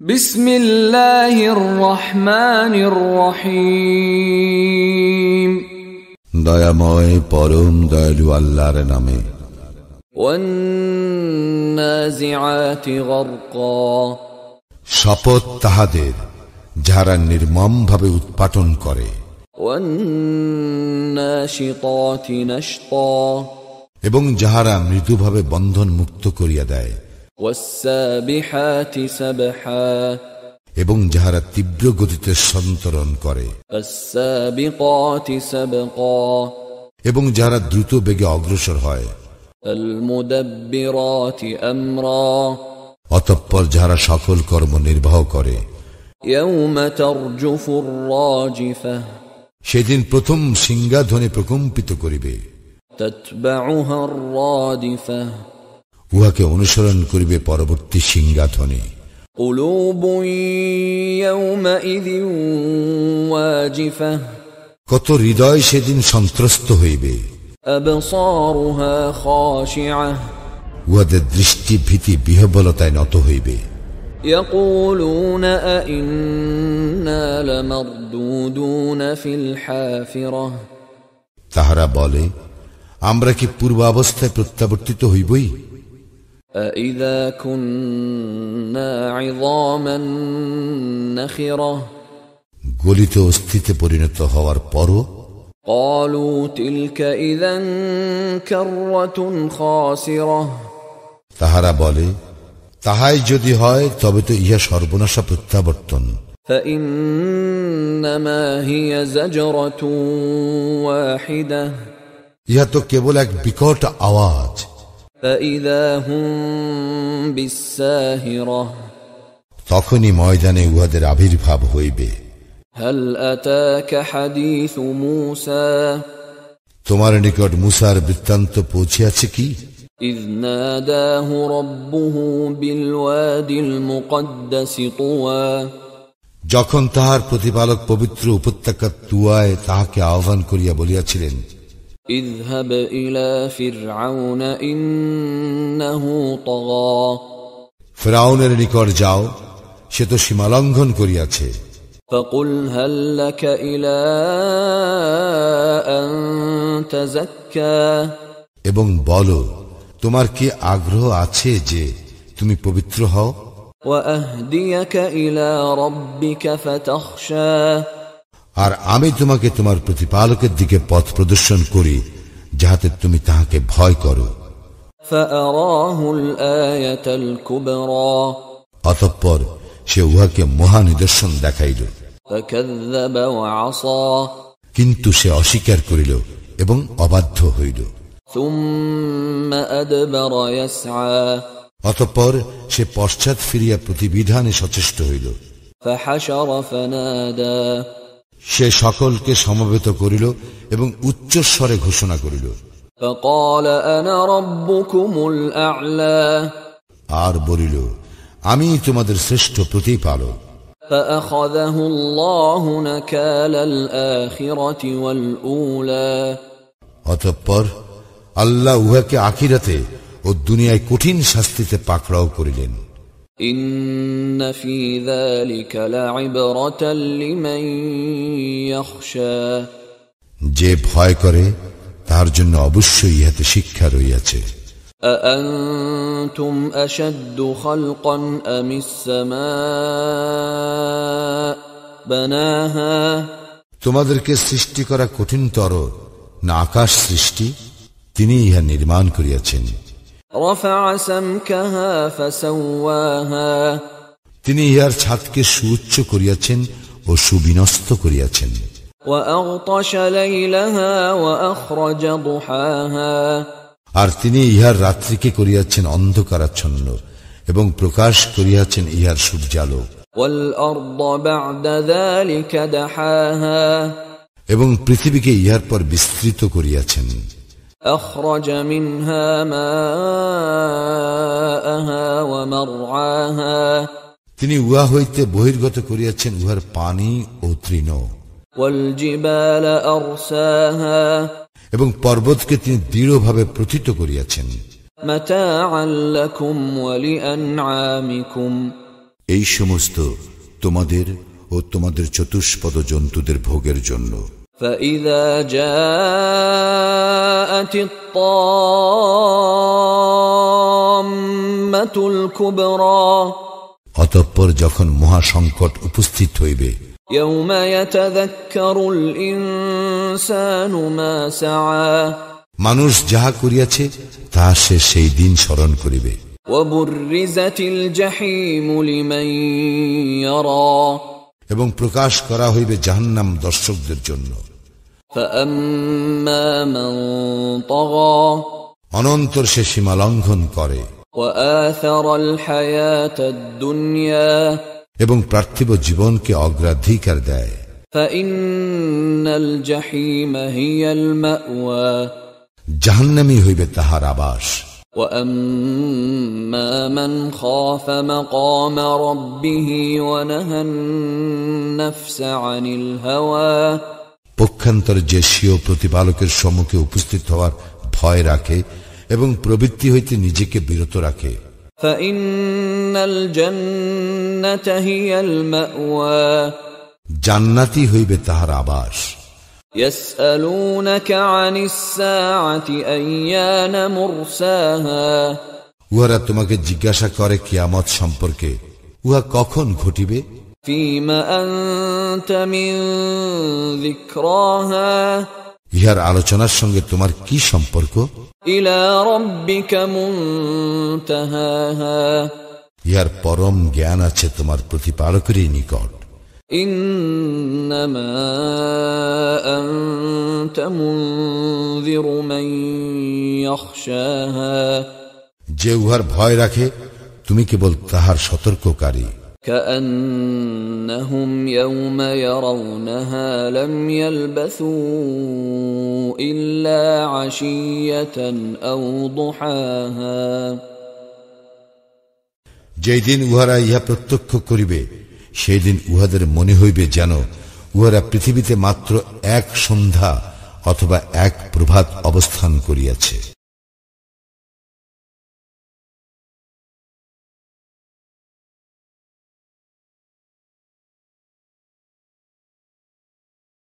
বিসমিল্লাহির রহমানির রহিম। দয়াময় পরম দয়ালু আল্লাহর নামে। ওয়ান্নাজিআতি গরকা, শপথ তাহাদের যারা নির্মমভাবে উৎপাটন করে। ওয়ান্নাশিতাতি নাশতা, এবং যাহারা মৃদুভাবে বন্ধন মুক্ত করিয়া দেয়। ওয়াসসাবিহাতি সাবহা, এবং যাহারা তীব্র গতিতে সন্তরণ করে। আসসাবিকাতি সাবকা, এবং যাহারা দ্রুত বেগে অগ্রসর হয়। আলমুদাব্বিরাতি আমরা, অতঃপর যাহারা সকল কর্ম নির্বাহ করে। ইয়াওমা তারজুফুর রাজিফা, সেদিন প্রথম সিংহাধ্বনি প্রকম্পিত করিবে। তাতবাউহার রাদিফা, উহাকে অনুসরণ করিবে পরবর্তী সিংহাধ্বনি। কুলুবুন ইয়াওমাইযিন ওয়াজিফা, কত হৃদয় সেদিন সন্ত্রস্ত হইবে। আবসারুহা খাশিআহ, উহাদের দৃষ্টি ভীতি বিহ্বলতায় নত হইবে। ইয়াকুলুনা আইন্না লামারদুদুনা ফিল হাফিরাহ, তাহারা বলে, আমরা কি পূর্বাবস্থায় প্রত্যাবর্তিত হইবই? আইযা কুন্না ইযামান নাখিরাহ, গলিত অস্থিতে পরিণত হওয়ার পরও। ক্বালু তিলকা ইযান কাররাতুন খাসিরাহ, তাহারা বলে, তাহাই যদি হয় তবে তো ইহা সর্বনাশা প্রত্যাবর্তন। ফাইন্নামা হিয়া যাজরাতুন ওয়াহিদাহ, ইহা তো কেবল এক বিকট আওয়াজ। ফাইযা হুম বিসসাহিরাহ, তখনই ময়দানে উহাদের আবির্ভাব হইবে। হাল আতাকা হাদিসু মূসা, তোমার নিকট মূসার বৃত্তান্ত পৌঁছিয়াছে কি? ইয নাদাহু রাব্বুহু বিল ওয়াদিল মুকদ্দাসি তুওয়া, যখন তাহার প্রতিপালক পবিত্র উপত্যকা তুয়ায় তাহাকে আহ্বান করিয়া বলিয়াছিলেন, ইযহাব ইলা ফিরআউন ইন্নাহু তাগা, ফিরআউনের নিকট যাও, সে তো সীমালঙ্ঘন করিয়াছে। ফাকুল হাল লাকা ইলা আন তাযাক্কা, এবং বলো, তোমার কি আগ্রহ আছে যে তুমি পবিত্র হও? ওয়া আহদিয়াকা ইলা রাব্বিকা ফাতাখশা, আর আমি তোমাকে তোমার প্রতিপালকের দিকে পথ প্রদর্শন করি, যাহাতে তুমি তাহাকে ভয় করো। ফাআরাহুল আয়াতাল কুবরা, অতঃপর সে উহাকে মহা নিদর্শন দেখাইল। ফাকাযযাবা ওয়া আসা, কিন্তু সে অস্বীকার করিল এবং অবাধ্য হইল। সুম্মা আদবারা ইয়াসআ, অতঃপর সে পশ্চাৎ ফিরিয়া প্রতিবিধানে সচেষ্ট হইল। ফাহাশারা ফানাদা, সে সকলকে সমবেত করিল এবং উচ্চস্বরে ঘোষণা করিল। ফাকাল আনা রাব্বুকুমুল আ'লা, আর বলিল, আমি তোমাদের শ্রেষ্ঠ প্রতিপালক। ফাআখাযাহু আল্লাহু নাকালাল আখিরাতি ওয়াল উলা, অতঃপর আল্লাহ উহাকে আখিরাতে ও দুনিয়ায় কঠিন শাস্তিতে পাকড়াও করিলেন। ইন্না ফী যালিকা লা'iবরাতাল লিমান ইয়াখশা, যে ভয় করে তার জন্য অবশ্যই ইহাতে শিক্ষা রইয়াছে। আআনতুম আশাদ্দু খালকান আমিস সামা বানাহা, তোমাদেরকে সৃষ্টি করা কঠিনতর না আকাশ সৃষ্টি? তিনি ইহা নির্মাণ করিয়াছেন। রাফা সামকাহা ফাসাওয়াহা, তিনি ইহার ছাদকে সুউচ্চ করিয়াছেন ও সুবিন্যস্ত করিয়াছেন। ওয়া আগতাশা লাইলাহা ওয়া আখরাজা দুহাহা, আর তিনি ইহার রাত্রিকে করিয়াছেন অন্ধকারাচ্ছন্ন এবং প্রকাশ করিয়াছেন ইহার সূর্যালোক। ওয়াল আরদা বা'দা যালিকা দাহাহা, এবং পৃথিবীকে ইহার পর বিস্তৃত করিয়াছেন। আখরাজা মিনহা মাআহা ওয়া মারআহা, তিনি উহা হইতে বহির্গত করিয়াছেন উহার পানি ও তৃণ। ওয়াল জিবালা আরসাহা, এবং পর্বতকে তিনি দৃঢ়ভাবে প্রথিত করিয়াছেন। মাতাআন লাকুম ওয়া লিআনআমিকুম, এই সমস্ত তোমাদের ও তোমাদের চতুষ্পদ জন্তুদের ভোগের জন্য। فإذا جاءت الطامة الكبرى অতঃপর যখন মহাসংকট উপস্থিত হইবে, يوم يتذكر الإنسان ما سعى মানুষ যাহা করিয়াছে তাহা সে সেই দিন স্মরণ করিবে। وبرزت الجحيم لمن يرى এবং প্রকাশ করা হইবে জাহান্নাম দর্শকদের জন্য। فأما من طغى অনন্তর সে সীমা লঙ্ঘন করে وآثر الحياة الدنيا এবং পার্থিব জীবনকে অগ্রাধিকার দেয়। فإن الجحيم هي المأوى জাহান্নামই হইবে তাহার আবাস। وأما من خاف مقام ربه ونهى النفس عن الهوى পক্ষান্তর যে স্বীয় প্রতিপালকের সম্মুখে উপস্থিত হওয়ার ভয় রাখে এবং প্রবৃত্তি হইতে নিজেকে বিরত রাখে, فإن الجنة هي المأوى জান্নাতই হইবে তাহার আবাস। يسألونك عن الساعة أيان مرساها উহারা তোমাকে জিজ্ঞাসা করে কিয়ামত সম্পর্কে, উহা কখন ঘটিবে? فيما أنت من ذكراها ইহার আলোচনার সঙ্গে তোমার কি সম্পর্ক? إلى ربك منتهاها ইহার পরম জ্ঞান আছে তোমার প্রতিপালকেরই নিকট। إنما أنت منذر من يخشاها যে উহার ভয় রাখে তুমি কেবল তাহার সতর্ককারী। كأنهم يوم يرونها لم يلبثوا إلا عشية أو ضحاها যেই দিন উহারা ইহা প্রত্যক্ষ করিবে সেই দিন উহাদের মনে হইবে যেন উহারা পৃথিবীতে মাত্র এক সন্ধ্যা অথবা এক প্রভাত অবস্থান করিয়াছে।